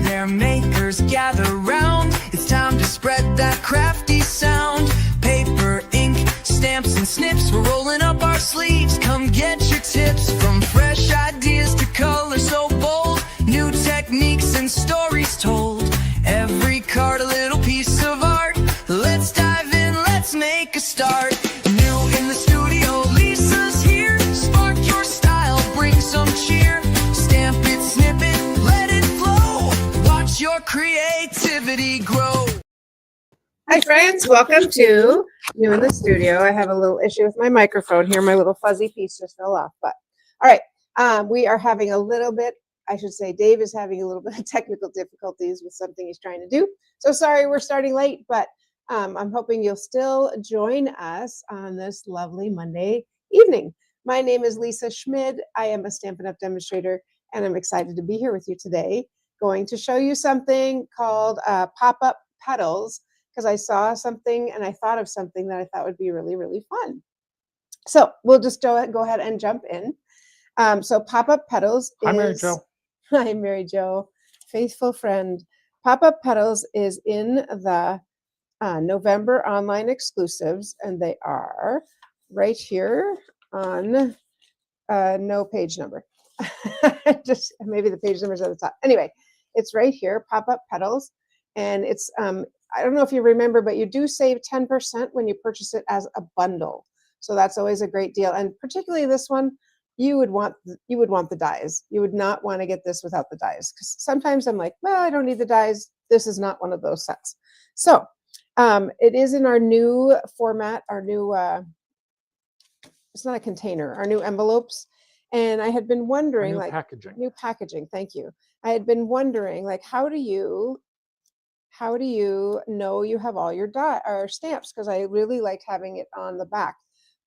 their makers gather round. It's time to spread that crafty sound. Paper, ink, stamps and snips, we're rolling up our sleeves. Come get your tips, from fresh ideas to color so bold. New techniques and stories told. Every card a little piece of art. Let's dive in, let's make a start. New in the studio, Lisa's here. Spark your style, bring some cheer. Stamp it, snip it, let it flow. Watch your creativity grow. Hi friends, welcome to New in the Studio. I have a little issue with my microphone here. My little fuzzy piece just fell off. But all right, we are having a little bit, I should say Dave is having a little bit of technical difficulties with something he's trying to do. So sorry we're starting late, but I'm hoping you'll still join us on this lovely Monday evening. My name is Lisa Schmid. I am a Stampin' Up! Demonstrator, and I'm excited to be here with you today. Going to show you something called Pop-Up Petals, because I saw something and I thought of something that I thought would be really, really fun. So we'll just go ahead and jump in. So Pop-Up Petals is... Hi, Mary Jo. Hi, Mary Jo, faithful friend. Pop-Up Petals is in the November online exclusives, and they are right here on no page number. Just maybe the page numbers at the top. Anyway, it's right here, Pop-Up Petals, and it's I don't know if you remember, but you do save 10% when you purchase it as a bundle. So that's always a great deal, and particularly this one. You would want the dies. You would not want to get this without the dies, because sometimes I'm like, well, I don't need the dies. This is not one of those sets. So it is in our new format, our new, it's not a container, our new envelopes. And I had been wondering, New like, packaging. new packaging, thank you. I had been wondering, like, how do you know you have all your stamps? Because I really liked having it on the back.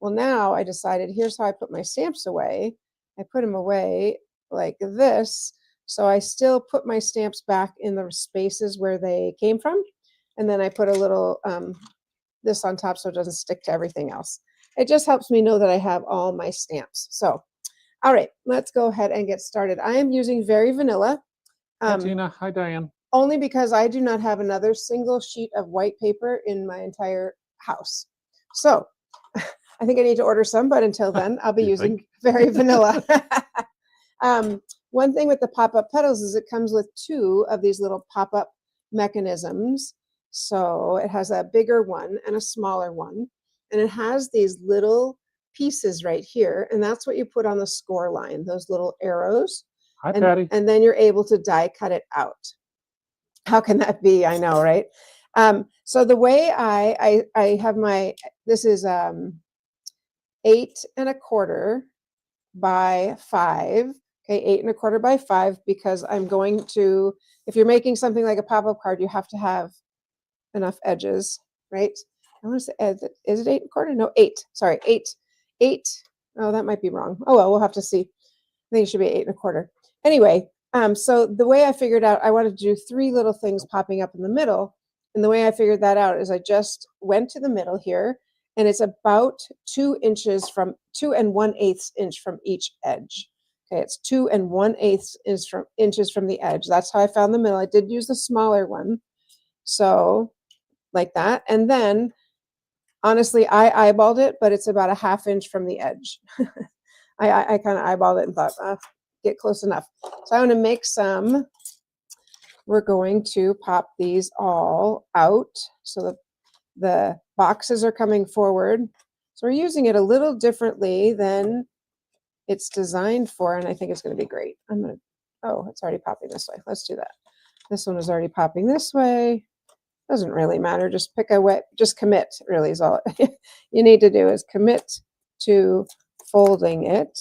Well, now I decided, here's how I put my stamps away. I put them away like this. So I still put my stamps back in the spaces where they came from. And then I put a little, this on top so it doesn't stick to everything else. It just helps me know that I have all my stamps. So, all right, let's go ahead and get started. I am using Very Vanilla. Hi, Tina. Hi, Diane. Only because I do not have another single sheet of white paper in my entire house. So, I think I need to order some, but until then, I'll be using Very Vanilla. One thing with the Pop-Up Petals is it comes with 2 of these little pop-up mechanisms. So it has a bigger one and a smaller one. And it has these little pieces right here. And that's what you put on the score line, those little arrows. Hi, Patty. And then you're able to die cut it out. How can that be? I know, right? So the way I have my, this is 8 1/4 by 5. Okay, 8 1/4 by 5, because I'm going to, if you're making something like a pop-up card, you have to have enough edges, right? I want to say, is it 8 1/4? No, 8. Sorry, 8. Oh, that might be wrong. Oh well, we'll have to see. I think it should be 8 1/4. Anyway, so the way I figured out, I wanted to do 3 little things popping up in the middle, and the way I figured that out is I just went to the middle here. And it's about 2 inches from 2 1/8 inch from each edge. Okay, it's 2 1/8 inches from the edge. That's how I found the middle. I did use the smaller one, so like that. And then, honestly, I eyeballed it, but it's about a 1/2 inch from the edge. I kind of eyeballed it and thought, get close enough. So I want to make some. We're going to pop these all out so that the boxes are coming forward. So we're using it a little differently than it's designed for, and I think it's going to be great. Oh, it's already popping this way. Let's do that. This one is already popping this way. Doesn't really matter. Just pick a way, just commit, really is all you need to do is commit to folding it.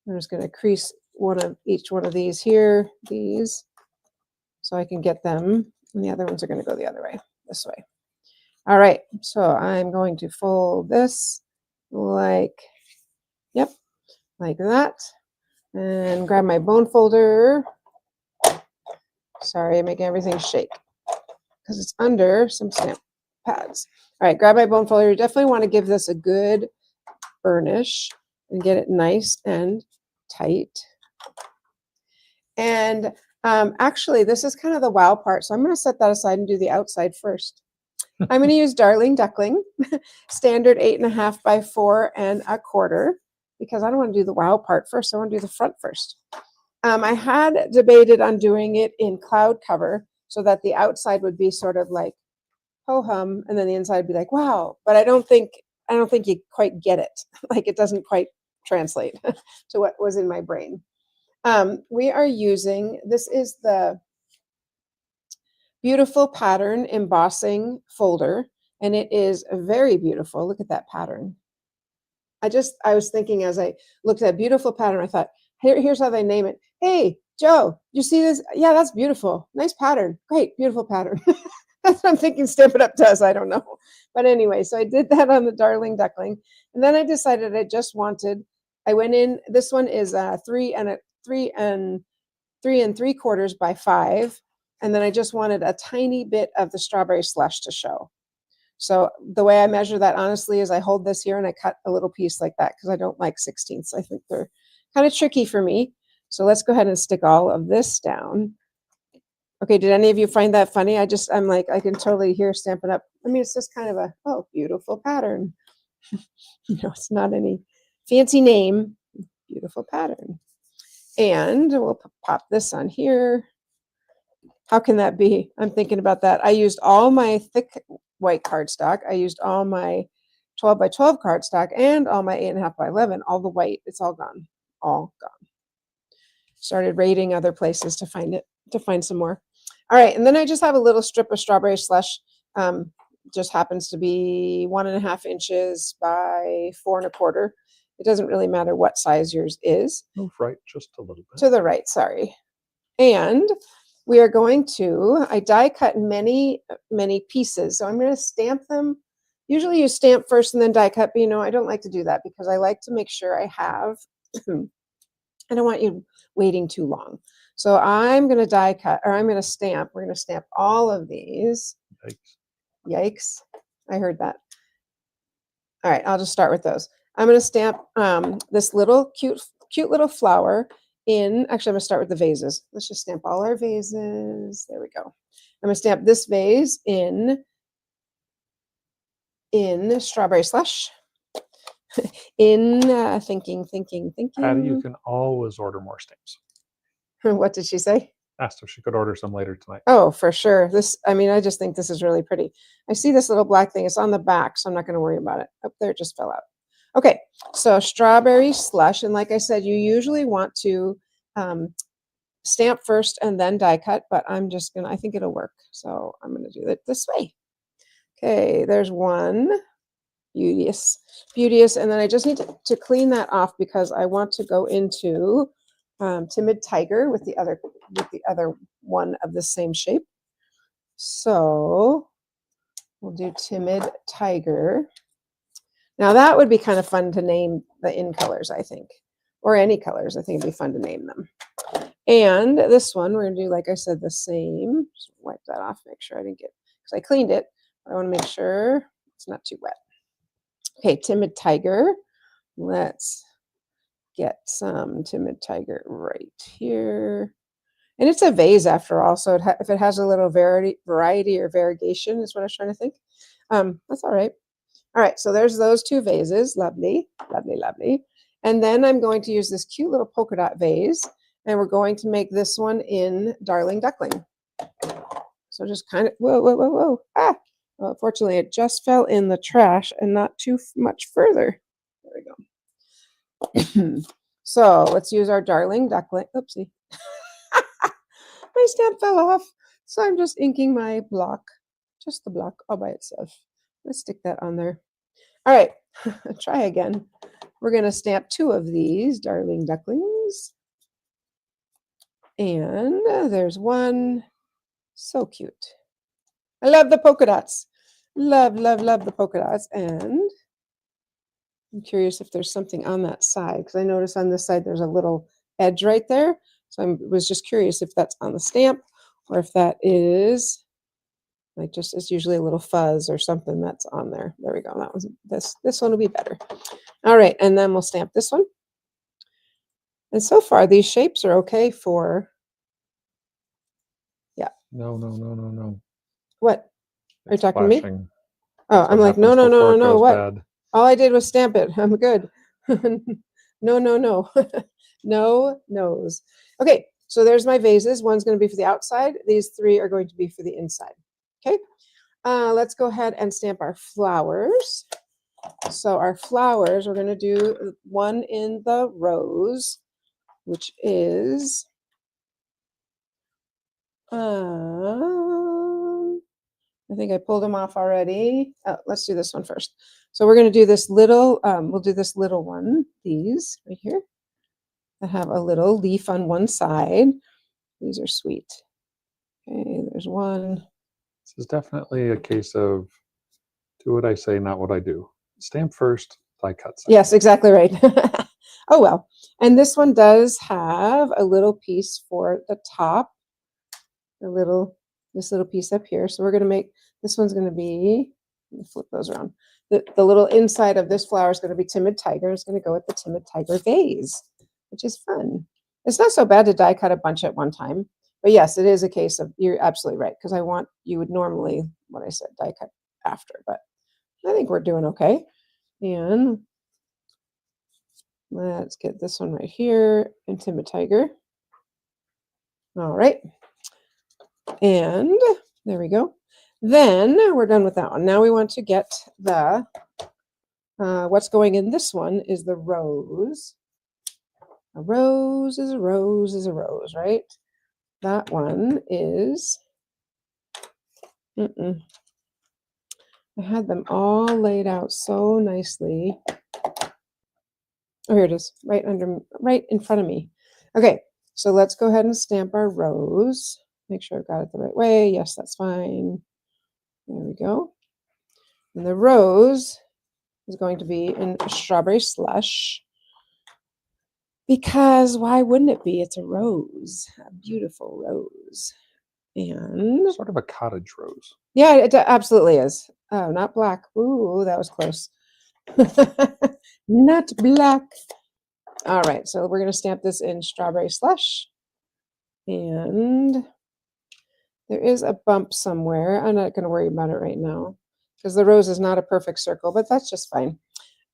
I'm just going to crease each one of these here, so I can get them, and the other ones are going to go the other way, this way. All right, so I'm going to fold this like that, and grab my bone folder. Sorry, I'm making everything shake because it's under some stamp pads. All right, grab my bone folder. You definitely want to give this a good burnish and get it nice and tight. And Actually, this is kind of the wow part. So I'm going to set that aside and do the outside first. I'm going to use Darling Duckling, standard 8.5 by 4.25, because I don't want to do the wow part first. I want to do the front first. I had debated on doing it in cloud cover so that the outside would be sort of like ho-hum, and then the inside would be like wow. But I don't think you quite get it. Like it doesn't quite translate to what was in my brain. We are using, this is the Beautiful Pattern embossing folder, and it is very beautiful. Look at that pattern. I was thinking as I looked at Beautiful Pattern, I thought, here's how they name it. Hey, Joe, you see this? Yeah, that's beautiful. Nice pattern. Great, beautiful pattern. That's what I'm thinking Stamp It Up does. I don't know. But anyway, so I did that on the Darling Duckling. And then I decided I went in, this one is 3 3¾ by 5. And then I just wanted a tiny bit of the strawberry slush to show. So the way I measure that honestly is I hold this here and I cut a little piece like that because I don't like 16ths. I think they're kind of tricky for me. So let's go ahead and stick all of this down. Okay, did any of you find that funny? I'm like, I can totally hear Stampin' Up. I mean, it's just kind of beautiful pattern. It's not any fancy name, beautiful pattern. And we'll pop this on here. How can that be? I'm thinking about that. I used all my thick white cardstock. I used all my 12 by 12 cardstock and all my 8.5 by 11, all the white. It's all gone, all gone. Started raiding other places to find some more. All right, and then I just have a little strip of strawberry slush. Just happens to be 1.5 inches by 4.25. It doesn't really matter what size yours is. Move right just a little bit. To the right, sorry. And we are going to, I die cut many, many pieces. So I'm going to stamp them. Usually you stamp first and then die cut, but I don't like to do that because I like to make sure I have, I don't want you waiting too long. So I'm going to die cut, or I'm going to stamp. We're going to stamp all of these. Yikes. Yikes. I heard that. All right, I'll just start with those. I'm going to stamp this little cute little flower in, actually, I'm going to start with the vases. Let's just stamp all our vases. There we go. I'm going to stamp this vase in strawberry slush. In thinking. Patty, you can always order more stamps. What did she say? Asked if she could order some later tonight. Oh, for sure. I just think this is really pretty. I see this little black thing. It's on the back, so I'm not going to worry about it. Up there, it just fell out. Okay, so strawberry slush. And like I said, you usually want to stamp first and then die cut, but I think it'll work. So I'm going to do it this way. Okay, there's one. Beauteous. And then I just need to clean that off because I want to go into Timid Tiger with the other one of the same shape. So we'll do Timid Tiger. Now that would be kind of fun to name the in colors, I think, or any colors. I think it'd be fun to name them. And this one, we're gonna do, like I said, the same. Just wipe that off, make sure I didn't get, because I cleaned it. But I want to make sure it's not too wet. Okay, Timid Tiger. Let's get some Timid Tiger right here. And it's a vase after all, so if it has a little variety or variegation is what I was trying to think. That's all right. All right, so there's those two vases. Lovely, lovely, lovely. And then I'm going to use this cute little polka dot vase, and we're going to make this one in Darling Duckling. So just kind of, whoa. Ah! Well, fortunately, it just fell in the trash and not too much further. There we go. So let's use our Darling Duckling. Oopsie. My stamp fell off. So I'm just inking my block, just the block all by itself. Let's stick that on there. All right, try again. We're going to stamp 2 of these Darling Ducklings. And there's one. So cute. I love the polka dots. Love the polka dots. And I'm curious if there's something on that side, because I noticed on this side there's a little edge right there. So I was just curious if that's on the stamp or if that is like it's usually a little fuzz or something that's on there. There we go. That was this one will be better. All right, and then we'll stamp this one. And so far these shapes are okay for No, no, no, no, no. What? Are you It's talking to me? flashing. Oh, That's I'm what like, no, happens no, no, before no, it no. goes What? bad. All I did was stamp it. I'm good. No, no, no. No nose. Okay, so there's my vases. One's going to be for the outside. These three are going to be for the inside. Okay, let's go ahead and stamp our flowers. So our flowers, we're going to do one in the rose, which is I think I pulled them off already. Oh, let's do this one first. So we're going to do this little, we'll do this little one, these right here, that have a little leaf on one side. These are sweet. Okay, there's one. This is definitely a case of do what I say, not what I do. Stamp first, die cut second. Yes, exactly right. Oh, well. And this one does have a little piece for the top, this little piece up here. So we're going to make, this one's going to be, let me flip those around. The little inside of this flower is going to be Timid Tiger. It's going to go with the Timid Tiger vase, which is fun. It's not so bad to die cut a bunch at one time. But yes, it is a case of, you're absolutely right, because you would normally, what I said, die cut after. But I think we're doing okay. And let's get this one right here, and Timid Tiger. All right. And there we go. Then we're done with that one. Now we want to get the, what's going in this one is the rose. A rose is a rose is a rose, right? That one is, I had them all laid out so nicely. Oh, here it is, right in front of me. Okay, so let's go ahead and stamp our rose. Make sure I've got it the right way. Yes, that's fine. There we go. And the rose is going to be in Strawberry Slush, because why wouldn't it be? It's a rose, a beautiful rose. And Sort of a cottage rose. yeah, it absolutely is. Oh, not black. Ooh, that was close. Not black. All right, so we're going to stamp this in Strawberry Slush. And there is a bump somewhere. I'm not going to worry about it right now because the rose is not a perfect circle, but that's just fine.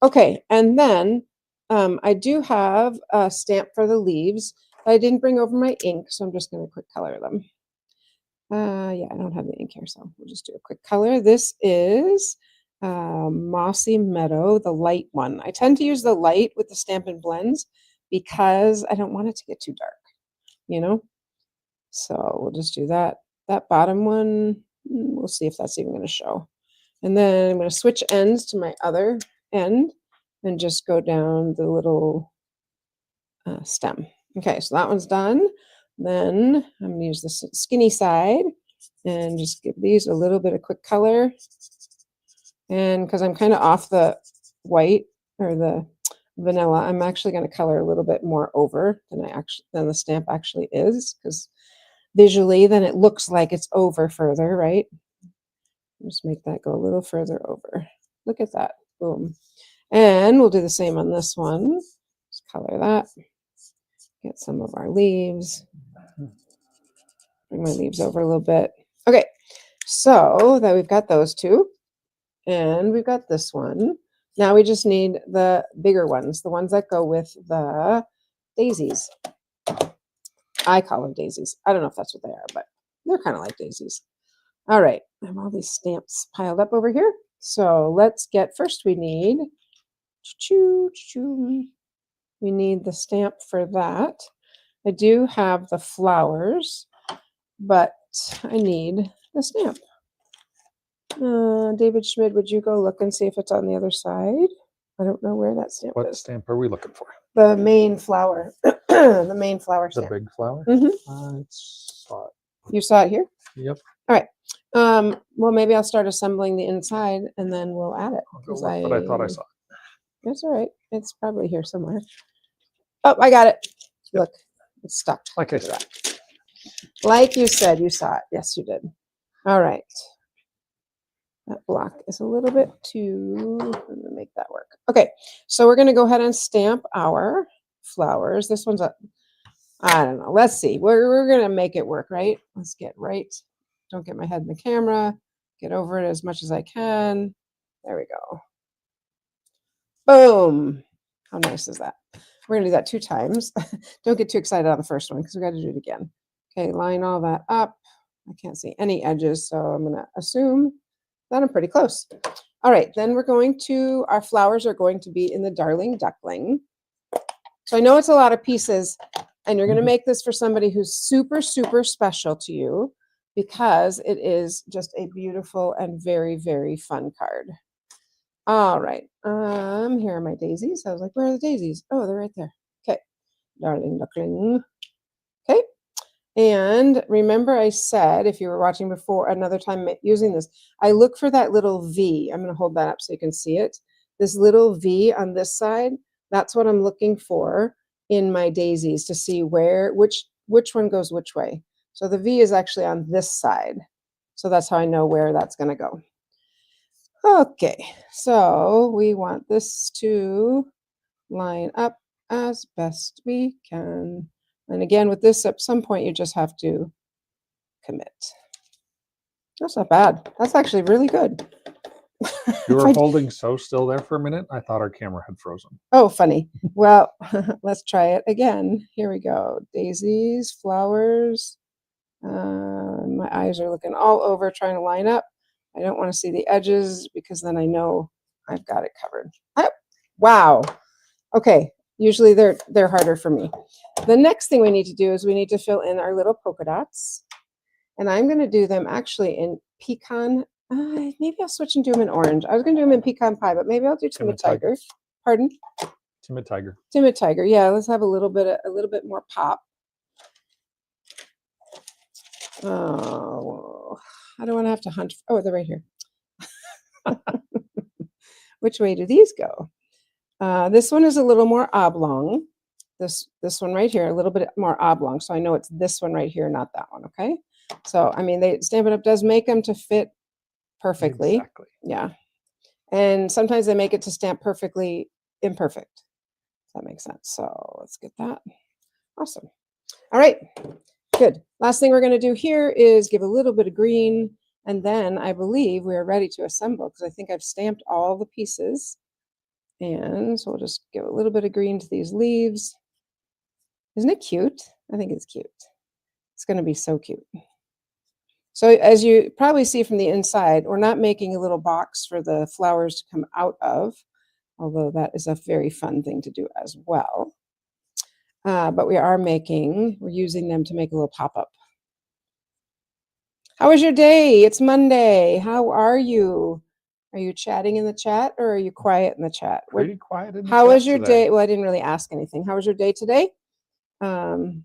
Okay, and then I do have a stamp for the leaves. I didn't bring over my ink, so I'm just going to quick color them. Yeah, I don't have the ink here, so we'll just do a quick color. This is Mossy Meadow, the light one. I tend to use the light with the Stampin' Blends because I don't want it to get too dark, you know? So we'll just do that. That bottom one, we'll see if that's even going to show. And then I'm going to switch ends to my other end and just go down the little stem. Okay, so that one's done. Then I'm going to use the skinny side and just give these a little bit of quick color. And because I'm kind of off the white or the vanilla, I'm actually going to color a little bit more over than the stamp actually is, because visually then it looks like it's over further, right? Just make that go a little further over. Look at that. Boom. And we'll do the same on this one. Just color that. Get some of our leaves. Bring my leaves over a little bit. Okay, so that we've got those two. And we've got this one. Now we just need the bigger ones, the ones that go with the daisies. I call them daisies. I don't know if that's what they are, but they're kind of like daisies. All right, I have all these stamps piled up over here. So let's get, first we need, we need the stamp for that. I do have the flowers, but I need the stamp. David Schmid, would you go look and see if it's on the other side? I don't know where that stamp What is. stamp are we looking for? The main flower. The main flower The stamp. big flower? Mhm. I saw it. You saw it here? Yep. All right. Well, maybe I'll start assembling the inside and then we'll add it. I'll go look, but I thought I saw it. That's all right. It's probably here somewhere. Oh, I got it. Look, it's stuck. Like I said. Like you said, you saw it. Yes, you did. All right. That block is a little bit too, I'm going to make that work. Okay, so we're going to go ahead and stamp our flowers. This one's up. I don't know. Let's see. We're going to make it work, right? Let's get right don't get my head in the camera. Get over it as much as I can. There we go. Boom. How nice is that? We're going to do that 2 times. Don't get too excited on the first one because we got to do it again. Okay, line all that up. I can't see any edges, so I'm going to assume that I'm pretty close. All right, then we're going to, our flowers are going to be in the Darling Duckling. So I know it's a lot of pieces, and you're going to make this for somebody who's super, super special to you because it is just a beautiful and very, very fun card. All right, here are my daisies. I was like, where are the daisies? Oh, they're right there. Okay, Darling Duckling. Okay, and remember I said, if you were watching before, another time using this, I look for that little V. I'm going to hold that up so you can see it. This little V on this side, that's what I'm looking for in my daisies to see which one goes which way. So the V is actually on this side. So that's how I know where that's going to go. Okay, so we want this to line up as best we can. And again, with this, at some point, you just have to commit. That's not bad. That's actually really good. You were holding so still there for a minute. I thought our camera had frozen. Oh, funny. Well, let's try it again. Here we go. Daisies, flowers. My eyes are looking all over trying to line up. I don't want to see the edges because then I know I've got it covered. Oh, wow. Okay. Usually they're harder for me. The next thing we need to do is we need to fill in our little polka dots. And I'm going to do them actually in pecan. Maybe I'll switch and do them in orange. I was going to do them in pecan pie, but maybe I'll do timid tiger. Pardon? Timid tiger. Timid tiger. Yeah, let's have a little bit more pop. Oh, I don't want to have to hunt. Oh, they're right here. Which way do these go? This one is a little more oblong. This one right here, a little bit more oblong. So I know it's this one right here, not that one. Okay. So, I mean, Stampin' Up! Does make them to fit perfectly. Exactly. Yeah. And sometimes they make it to stamp perfectly imperfect. That makes sense. So let's get that. Awesome. All right. Good. Last thing we're going to do here is give a little bit of green. And then I believe we are ready to assemble because I think I've stamped all the pieces. And so we'll just give a little bit of green to these leaves. Isn't it cute? I think it's cute. It's going to be so cute. So as you probably see from the inside, we're not making a little box for the flowers to come out of, although that is a very fun thing to do as well. But we're using them to make a little pop-up. How was your day? It's Monday. How are you? Are you chatting in the chat or are you quiet in the chat? Pretty quiet in the How chat was your today. day? Well, I didn't really ask anything. How was your day today? Mine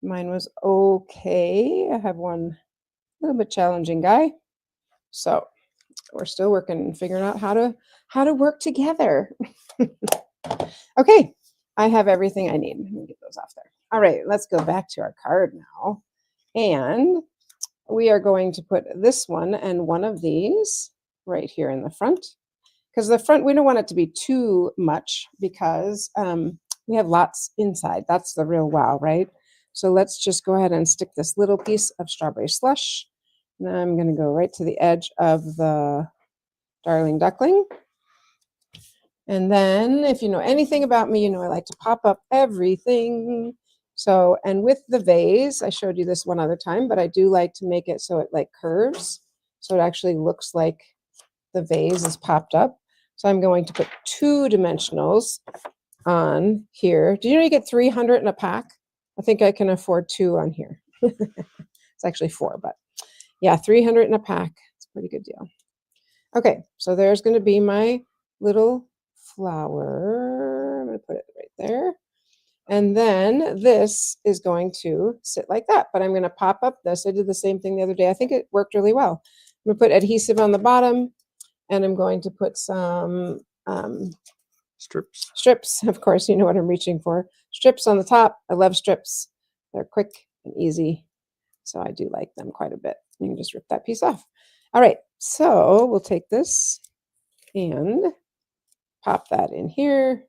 was okay. I have one little bit challenging guy. So we're still working and figuring out how to work together. Okay, I have everything I need. Let me get those off there. All right, let's go back to our card now. And we are going to put this one and one of these right here in the front. Because the front, we don't want it to be too much because we have lots inside. That's the real wow, right? So let's just go ahead and stick this little piece of strawberry slush. Now I'm going to go right to the edge of the Darling Duckling. And then if you know anything about me, you know I like to pop up everything. So, and with the vase, I showed you this one other time, but I do like to make it so it like curves. So it actually looks like the vase is popped up. So I'm going to put 2 dimensionals on here. Do you know you get 300 in a pack? I think I can afford 2 on here. It's actually 4, but yeah, 300 in a pack. It's a pretty good deal. Okay, so there's going to be my little flower. I'm going to put it right there. And then this is going to sit like that, but I'm going to pop up this. I did the same thing the other day. I think it worked really well. I'm going to put adhesive on the bottom, and I'm going to put some strips. Of course, you know what I'm reaching for. Strips on the top. I love strips. They're quick and easy, so I do like them quite a bit. You can just rip that piece off. All right, so we'll take this and pop that in here.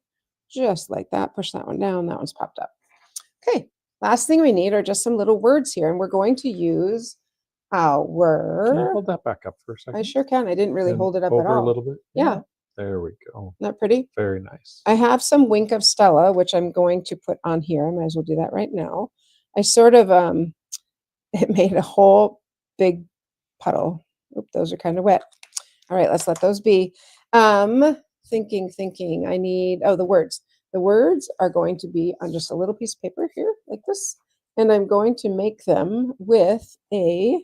Just like that, push that one down, that one's popped up. Okay, last thing we need are just some little words here, and we're going to use Can you our, hold that back up for a second? I sure can. I didn't really And hold it up at over a all. little bit. Yeah. There we go. Not pretty? Very nice. I have some Wink of Stella, which I'm going to put on here. I might as well do that right now. I sort of, it made a whole big puddle. Oop, those are kind of wet. All right, let's let those be. Thinking, I need, oh, the words. The words are going to be on just a little piece of paper here, like this. And I'm going to make them with a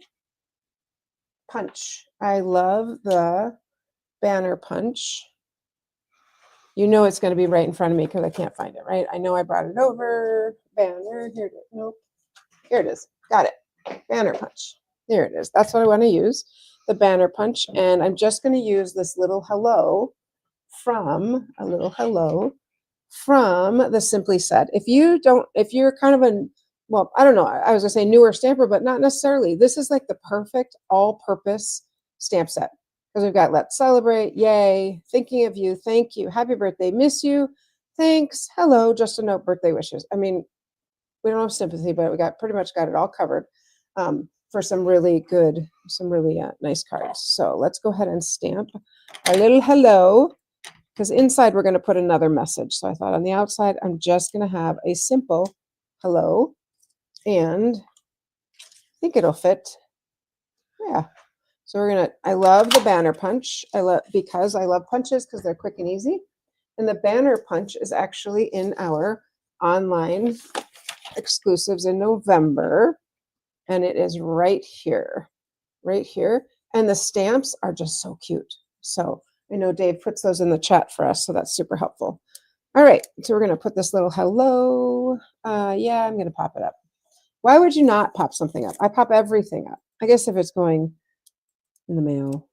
punch. I love the banner punch. You know it's going to be right in front of me because I can't find it, right? I know I brought it over. Banner, here it is. Nope. Here it is. Got it. Banner punch. There it is. That's what I want to use, the banner punch. And I'm just going to use this little hello from the Simply Set. If you're kind of well, I don't know, I was going to say newer stamper, but not necessarily. This is like the perfect all-purpose stamp set. Because we've got Let's Celebrate, Yay, Thinking of You, Thank You, Happy Birthday, Miss You, Thanks, Hello, Just a Note, Birthday Wishes. I mean, we don't have sympathy, but we pretty much got it all covered for some really nice cards. So let's go ahead and stamp our little hello, because inside we're going to put another message. So I thought on the outside, I'm just going to have a simple hello, and I think it'll fit. Yeah. So I love the banner punch. Because I love punches because they're quick and easy. And the banner punch is actually in our online exclusives in November. And it is right here. And the stamps are just so cute. So I know Dave puts those in the chat for us, so that's super helpful. All right, so we're going to put this little hello. Yeah, I'm going to pop it up. Why would you not pop something up? I pop everything up. I guess if it's going in the mail,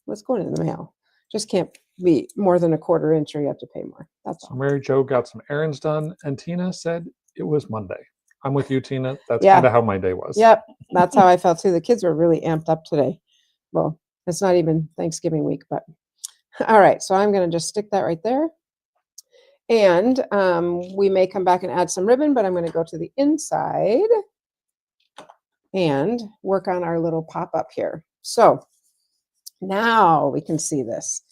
what's going in the mail? Just can't be more than a quarter inch or you have to pay more. That's all. Mary Jo got some errands done, and Tina said it was Monday. I'm with you, Tina. That's Yeah. kind of how my day was. Yep, that's how I felt too. The kids were really amped up today. Well, it's not even Thanksgiving week, but all right. So I'm going to just stick that right there. And we may come back and add some ribbon, but I'm going to go to the inside and work on our little pop-up here. So now we can see this.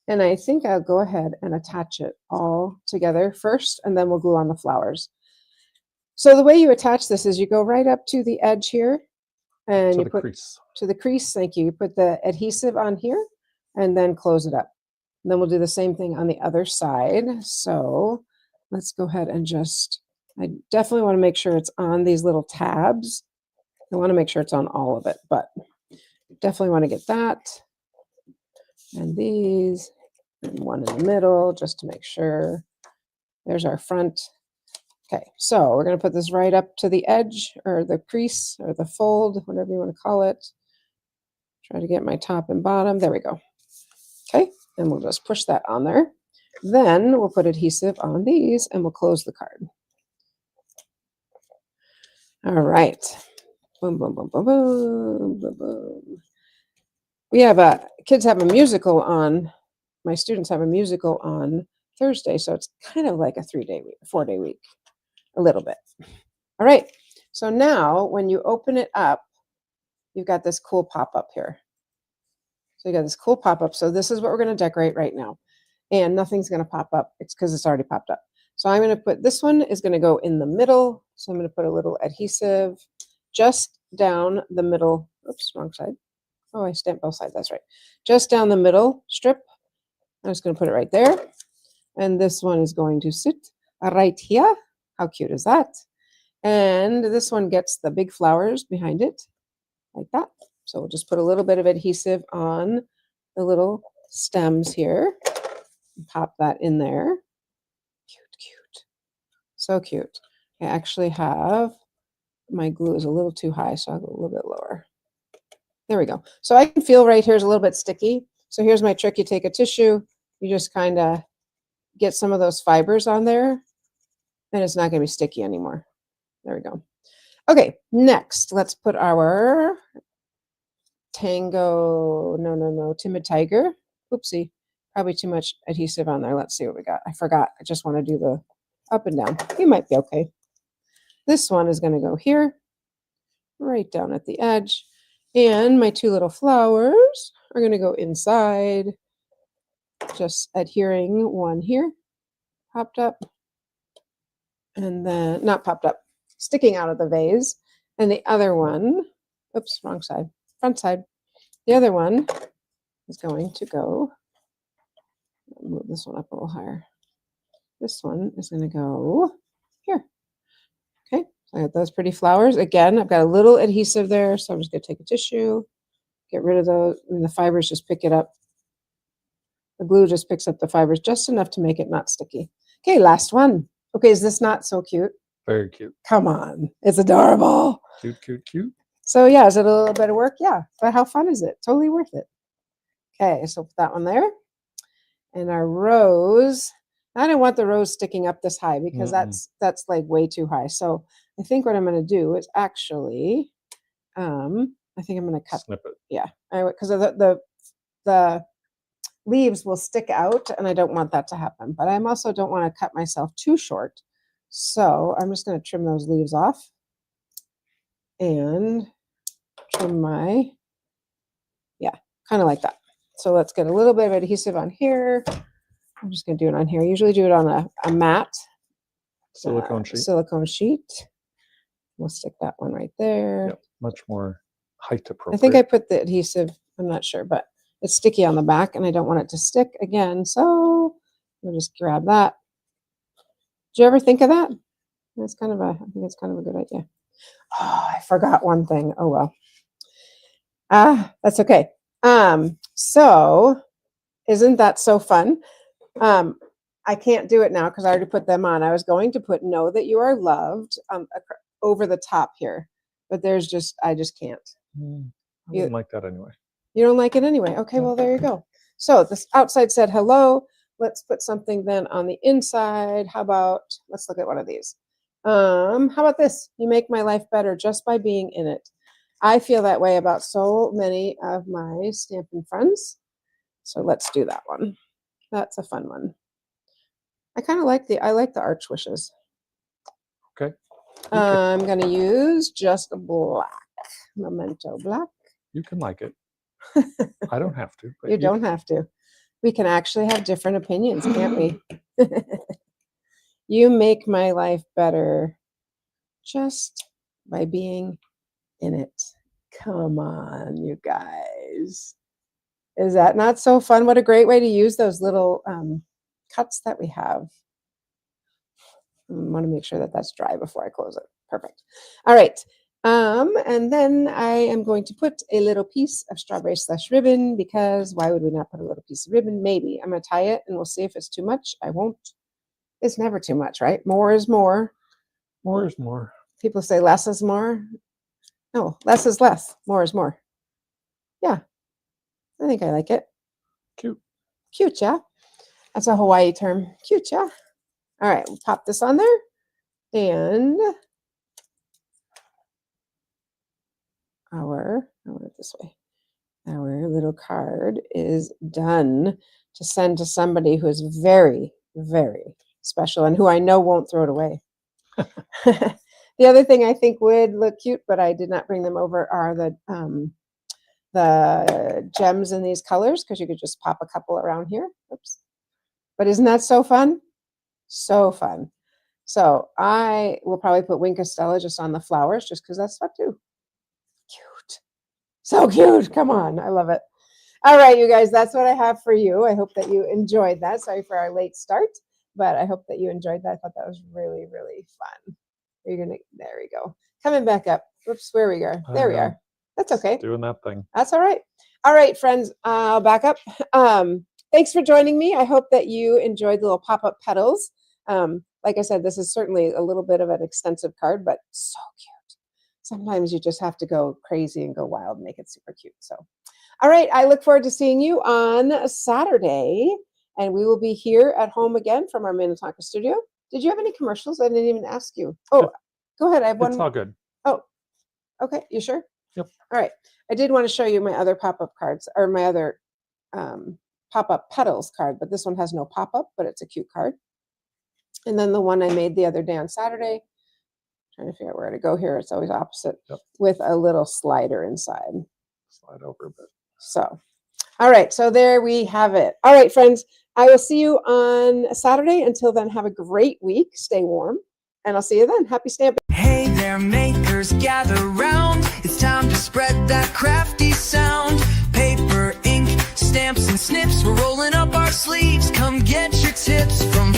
And I think I'll go ahead and attach it all together first, and then we'll glue on the flowers. So the way you attach this is you go right up to the edge here, and you put to the crease. Thank you. You put the adhesive on here, and then close it up. And then we'll do the same thing on the other side. So let's go ahead and I definitely want to make sure it's on these little tabs. I want to make sure it's on all of it, but definitely want to get that. And these, and one in the middle, just to make sure. There's our front. Okay, so we're going to put this right up to the edge, or the crease, or the fold, whatever you want to call it. Try to get my top and bottom. There we go. Okay, and we'll just push that on there. Then we'll put adhesive on these, and we'll close the card. All right. Boom, boom, boom, boom, boom, boom, boom. We have kids have a musical on, my students have a musical on Thursday, so it's kind of like a 4-day week, a little bit. All right, so now when you open it up, you've got this cool pop-up here. So you got this cool pop-up. So this is what we're going to decorate right now. And nothing's going to pop up. It's because it's already popped up. So I'm going to put, this one is going to go in the middle. So I'm going to put a little adhesive just down the middle. Oops, wrong side. Oh, I stamped both sides. That's right. Just down the middle strip. I'm just going to put it right there. And this one is going to sit right here. How cute is that? And this one gets the big flowers behind it, like that. So we'll just put a little bit of adhesive on the little stems here. And pop that in there. Cute, cute. So cute. I actually have, my glue is a little too high, so I'll go a little bit lower. There we go. So I can feel right here is a little bit sticky. So here's my trick. You take a tissue, you just kind of get some of those fibers on there, and it's not going to be sticky anymore. There we go. Okay, next, let's put our Timid Tiger. Oopsie, probably too much adhesive on there. Let's see what we got. I forgot. I just want to do the up and down. You might be okay. This one is going to go here, right down at the edge. And my two little flowers are going to go inside, just adhering one here, popped up, and then not popped up, sticking out of the vase. And the other one, oops, wrong side, front side. The other one is going to go, move this one up a little higher. This one is going to go here. Okay, so I got those pretty flowers. Again, I've got a little adhesive there, so I'm just going to take a tissue, get rid of those, and the fibers just pick it up. The glue just picks up the fibers just enough to make it not sticky. Okay, last one. Okay, is this not so cute? Very cute. Come on, it's adorable. Cute, cute, cute. So yeah, is it a little bit of work? Yeah, but how fun is it? Totally worth it. Okay, so put that one there. And our rose, I don't want the rose sticking up this high because that's like way too high. So I think what I'm going to do is actually, I think I'm going to cut. Snip it. Yeah, because the leaves will stick out, and I don't want that to happen. But I also don't want to cut myself too short. So I'm just going to trim those leaves off and trim my, yeah, kind of like that. So let's get a little bit of adhesive on here. I'm just going to do it on here. I usually do it on a matte Silicone sheet. Silicone sheet. We'll stick that one right there. Yep, much more height appropriate. I think I put the adhesive, I'm not sure, but it's sticky on the back and I don't want it to stick again. So we'll just grab that. Did you ever think of that? That's kind of I think it's kind of a good idea. Oh, I forgot one thing. Oh, well. That's okay. So isn't that so fun? I can't do it now because I already put them on. I was going to put "Know That You Are Loved" over the top here, but I just can't. I wouldn't like that anyway. You don't like it anyway. Okay, well, there you go. So this outside said hello. Let's put something then on the inside. How about, let's look at one of these. How about this? You make my life better just by being in it. I feel that way about so many of my Stampin' friends. So let's do that one. That's a fun one. I kind of like I like the arch wishes. Okay. I'm going to use just black, Memento black. You can like it. I don't have to. But You don't have to. We can actually have different opinions, can't we? You make my life better just by being in it. Come on, you guys. Is that not so fun? What a great way to use those little cuts that we have. I want to make sure that that's dry before I close it. Perfect. All right. And then I am going to put a little piece of strawberry slush ribbon because why would we not put a little piece of ribbon? Maybe. I'm going to tie it and we'll see if it's too much. I won't. It's never too much, right? More is more. More is more. People say less is more. No, less is less. More is more. Yeah. I think I like it. Cute. Cute, yeah. That's a Hawaii term. Cute, yeah. All right, we'll pop this on there. And I want it this way. Our little card is done to send to somebody who is very, very special and who I know won't throw it away. The other thing I think would look cute, but I did not bring them over, are the gems in these colors, because you could just pop a couple around here. Oops. But isn't that so fun? So fun. So I will probably put Wink of Stella just on the flowers just because that's fun too. Cute. So cute. Come on. I love it. All right, you guys, that's what I have for you. I hope that you enjoyed that. Sorry for our late start, but I hope that you enjoyed that. I thought that was really, really fun. There we go. Coming back up. Whoops, where we are. There we are. That's okay. Doing that thing. That's all right. All right, friends, I'll back up. Thanks for joining me. I hope that you enjoyed the little pop-up petals. Like I said, this is certainly a little bit of an extensive card, but so cute. Sometimes you just have to go crazy and go wild and make it super cute. So, all right, I look forward to seeing you on Saturday, and we will be here at home again from our Minnetonka studio. Did you have any commercials? I didn't even ask you. Oh, go ahead. I have one. It's all good. Oh, okay. You sure? Yep. All right. I did want to show you my other pop-up cards, or my other Pop-Up Petals card, but this one has no pop-up, but it's a cute card. And then the one I made the other day on Saturday, trying to figure out where to go here. It's always opposite, with a little slider inside. slide over a bit. So, all right. So there we have it. All right, friends. I will see you on Saturday. Until then, have a great week. Stay warm. And I'll see you then. Happy stamping. Hey there, makers, gather round. It's time to spread that crafty sound. Paper, ink, stamps, and snips. We're rolling up our sleeves. Come get your tips from